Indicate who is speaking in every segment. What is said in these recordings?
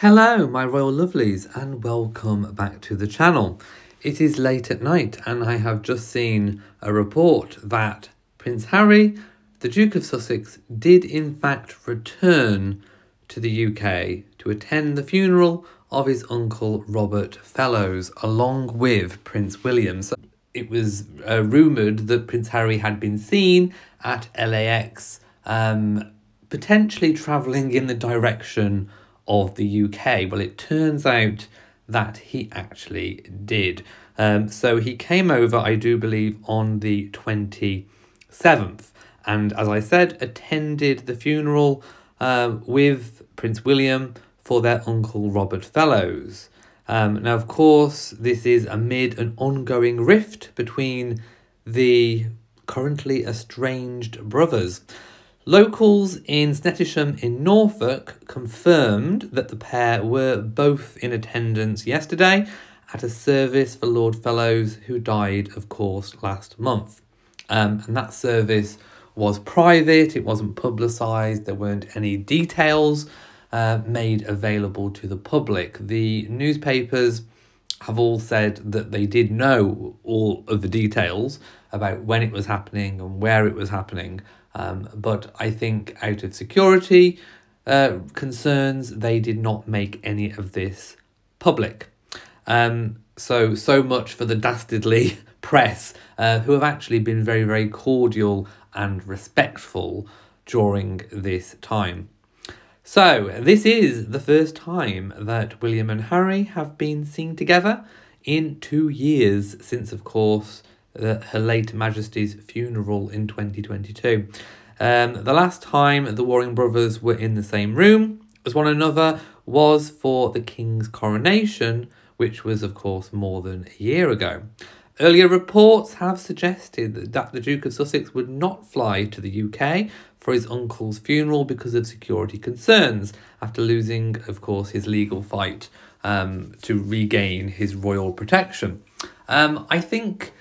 Speaker 1: Hello, my royal lovelies, and welcome back to the channel. It is late at night, and I have just seen a report that Prince Harry, the Duke of Sussex, did in fact return to the UK to attend the funeral of his uncle Robert Fellows, along with Prince William. So it was rumoured that Prince Harry had been seen at LAX, potentially travelling in the direction of the UK. Well, it turns out that he actually did. So he came over, I do believe, on the 27th. And as I said, attended the funeral with Prince William for their uncle Robert Fellows. Now, of course, this is amid an ongoing rift between the currently estranged brothers. Locals in Snettisham in Norfolk confirmed that the pair were both in attendance yesterday at a service for Lord Fellows, who died, of course, last month. And that service was private, it wasn't publicised, there weren't any details made available to the public. The newspapers have all said that they did know all of the details about when it was happening and where it was happening. But I think out of security concerns, they did not make any of this public. So much for the dastardly press, who have actually been very, very cordial and respectful during this time. So this is the first time that William and Harry have been seen together in 2 years since, of course, Her late Majesty's funeral in 2022. The last time the warring brothers were in the same room as one another was for the King's coronation, which was, of course, more than a year ago. Earlier reports have suggested that the Duke of Sussex would not fly to the UK for his uncle's funeral because of security concerns, after losing, of course, his legal fight to regain his royal protection. I think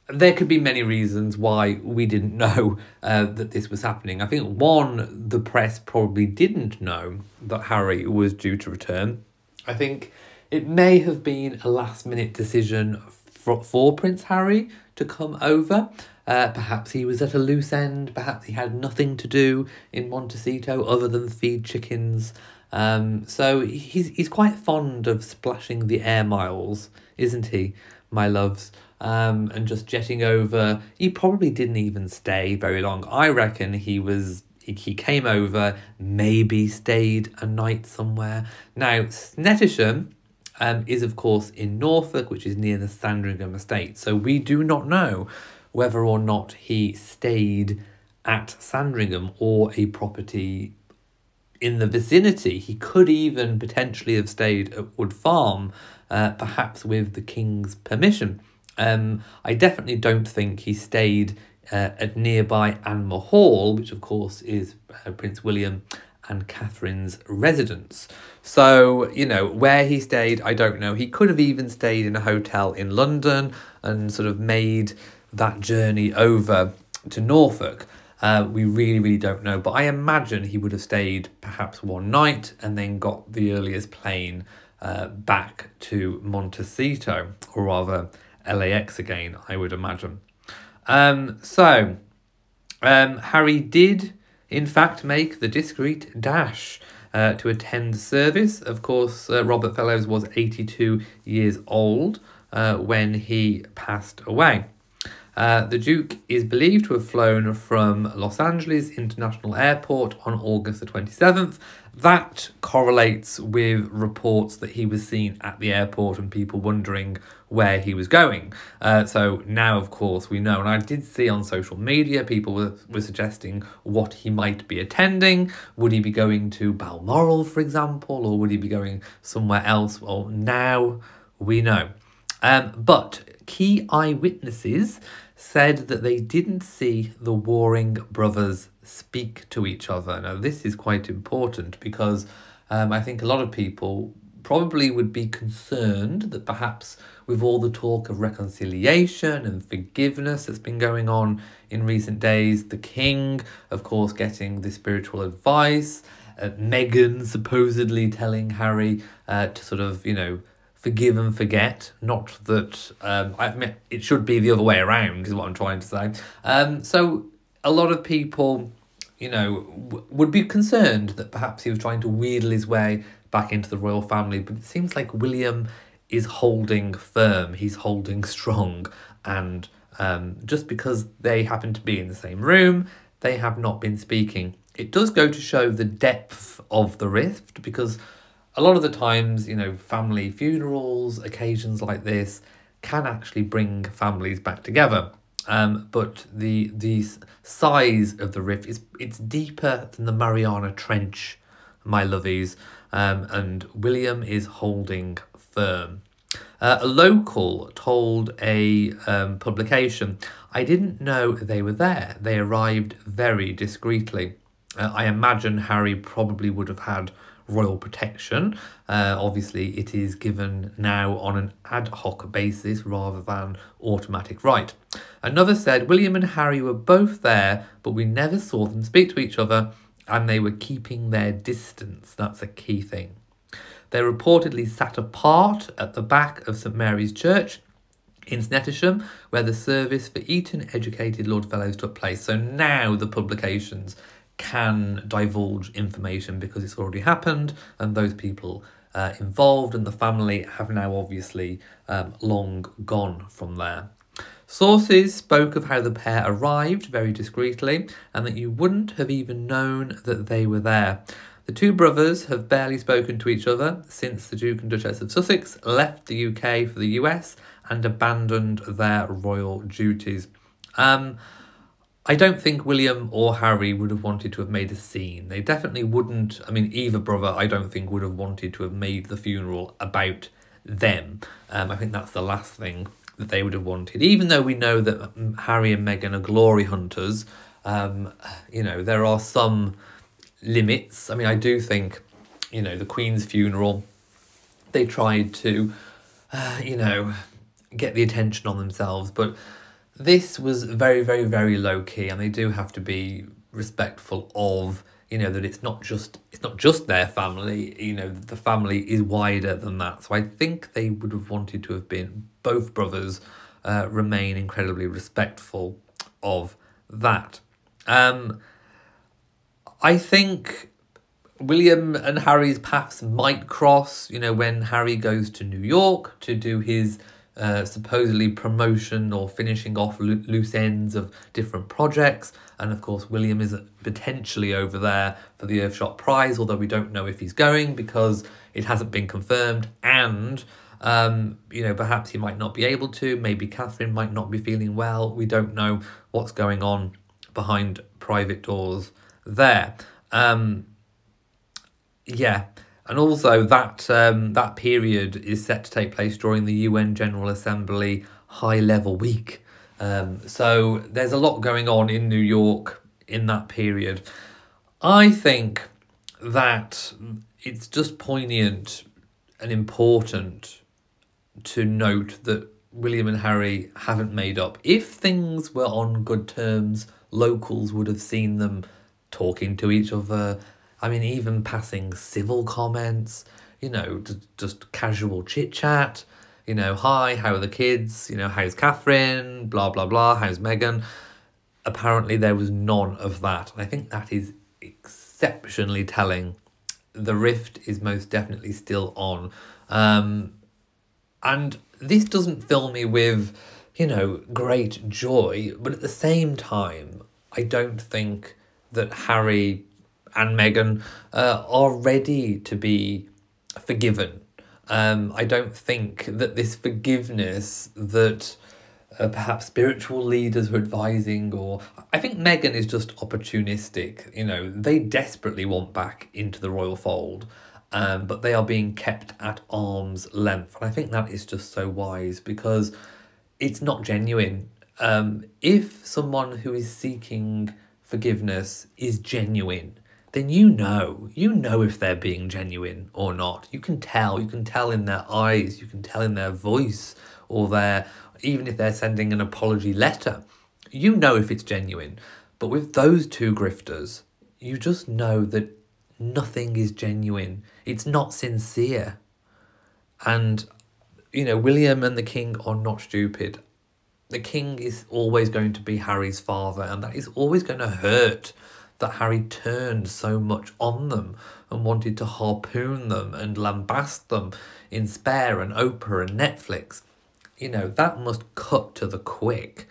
Speaker 1: there could be many reasons why we didn't know that this was happening. I think, one, the press probably didn't know that Harry was due to return. I think it may have been a last-minute decision for Prince Harry to come over. Perhaps he was at a loose end. Perhaps he had nothing to do in Montecito other than feed chickens. So he's quite fond of splashing the air miles, isn't he, my loves? And just jetting over. He probably didn't even stay very long. I reckon he came over, maybe stayed a night somewhere. Now, Snettisham is, of course, in Norfolk, which is near the Sandringham estate. So we do not know whether or not he stayed at Sandringham or a property in the vicinity. He could even potentially have stayed at Wood Farm, perhaps with the King's permission. I definitely don't think he stayed at nearby Anmer Hall, which of course is Prince William and Catherine's residence. So, you know, where he stayed, I don't know. He could have even stayed in a hotel in London and sort of made that journey over to Norfolk. We really, really don't know. But I imagine he would have stayed perhaps one night and then got the earliest plane back to Montecito, or rather LAX again, I would imagine. Harry did, in fact, make the discreet dash to attend the service. Of course, Robert Fellows was 82 years old when he passed away. The Duke is believed to have flown from Los Angeles International Airport on August the 27th. That correlates with reports that he was seen at the airport and people wondering where he was going. So now, of course, we know. And I did see on social media people were suggesting what he might be attending. Would he be going to Balmoral, for example, or would he be going somewhere else? Well, now we know. But key eyewitnesses said that they didn't see the warring brothers speak to each other. Now, this is quite important because I think a lot of people probably would be concerned that perhaps with all the talk of reconciliation and forgiveness that's been going on in recent days, the king, of course, getting the spiritual advice, Meghan supposedly telling Harry to sort of, forgive and forget. Not that, I mean, it should be the other way around, is what I'm trying to say. So a lot of people, would be concerned that perhaps he was trying to wheedle his way back into the royal family, but it seems like William is holding firm, he's holding strong, and just because they happen to be in the same room, they have not been speaking. It does go to show the depth of the rift, because a lot of the times, family funerals, occasions like this, can actually bring families back together. But the size of the rift it's deeper than the Mariana Trench, my lovies, and William is holding firm. A local told a publication, "I didn't know they were there. They arrived very discreetly." I imagine Harry probably would have had royal protection. Obviously, it is given now on an ad hoc basis rather than automatic right. Another said, "William and Harry were both there, but we never saw them speak to each other, and they were keeping their distance." That's a key thing. They reportedly sat apart at the back of St Mary's Church in Snettisham, where the service for Eton-educated Lord Fellows took place. So now the publications can divulge information because it's already happened, and those people involved and the family have now obviously long gone from there. Sources spoke of how the pair arrived very discreetly and that you wouldn't have even known that they were there. The two brothers have barely spoken to each other since the Duke and Duchess of Sussex left the UK for the US and abandoned their royal duties. I don't think William or Harry would have wanted to have made a scene. They definitely wouldn't. I mean, either brother, I don't think, would have wanted to have made the funeral about them. I think that's the last thing that they would have wanted. Even though we know that Harry and Meghan are glory hunters, there are some limits. I mean, I do think, the Queen's funeral, they tried to, get the attention on themselves, but this was very, very, very low key, and they do have to be respectful of, that it's not just their family, the family is wider than that. So I think they would have wanted to have been, both brothers, remain incredibly respectful of that. I think William and Harry's paths might cross, when Harry goes to New York to do his supposedly promotion or finishing off loose ends of different projects. And of course, William is potentially over there for the Earthshot Prize, although we don't know if he's going because it hasn't been confirmed. And, perhaps he might not be able to. Maybe Catherine might not be feeling well. We don't know what's going on behind private doors there. And also that period is set to take place during the UN General Assembly high-level week. So there's a lot going on in New York in that period. I think that it's just poignant and important to note that William and Harry haven't made up. If things were on good terms, locals would have seen them talking to each other. I mean, even passing civil comments, just casual chit-chat, hi, how are the kids, how's Catherine, blah, blah, blah, how's Meghan. Apparently there was none of that. And I think that is exceptionally telling. The rift is most definitely still on. And this doesn't fill me with, great joy, but at the same time, I don't think that Harry and Meghan are ready to be forgiven. I don't think that this forgiveness that perhaps spiritual leaders are advising, or I think Meghan is just opportunistic. They desperately want back into the royal fold, but they are being kept at arm's length. And I think that is just so wise because it's not genuine. If someone who is seeking forgiveness is genuine, then you know if they're being genuine or not. You can tell in their eyes, you can tell in their voice, or even if they're sending an apology letter, if it's genuine. But with those two grifters, you just know that nothing is genuine. It's not sincere. And, you know, William and the king are not stupid. The king is always going to be Harry's father, and that is always going to hurt that Harry turned so much on them and wanted to harpoon them and lambast them in Spare and Oprah and Netflix. You know, that must cut to the quick.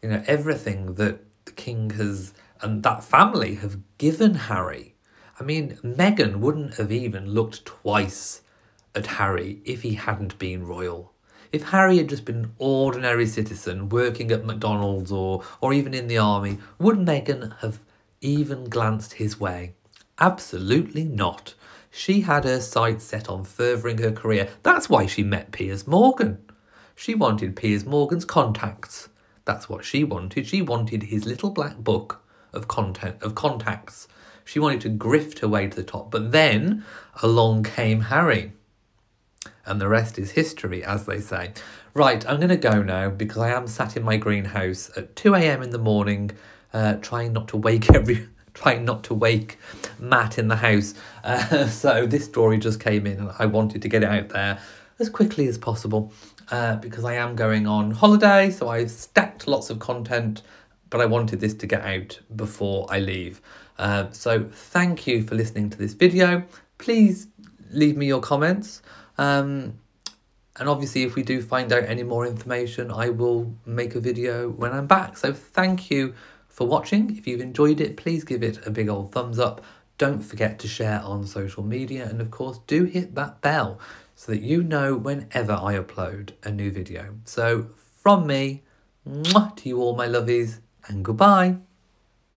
Speaker 1: You know, everything that the king has and that family have given Harry. I mean, Meghan wouldn't have even looked twice at Harry if he hadn't been royal. If Harry had just been an ordinary citizen working at McDonald's or even in the army, would Meghan have even glanced his way? Absolutely not. She had her sights set on furthering her career. That's why she met Piers Morgan. She wanted Piers Morgan's contacts. That's what she wanted. She wanted his little black book of contacts. She wanted to grift her way to the top. But then along came Harry. And the rest is history, as they say. Right, I'm going to go now because I am sat in my greenhouse at 2 a.m. in the morning, trying not to wake Matt in the house. So this story just came in and I wanted to get it out there as quickly as possible because I am going on holiday. So I've stacked lots of content, but I wanted this to get out before I leave. So thank you for listening to this video. Please leave me your comments. And obviously, if we do find out any more information, I will make a video when I'm back. So thank you for watching. If you've enjoyed it, please give it a big old thumbs up. Don't forget to share on social media. And of course, do hit that bell so that you know whenever I upload a new video. So from me, mwah, to you all, my lovies, and goodbye.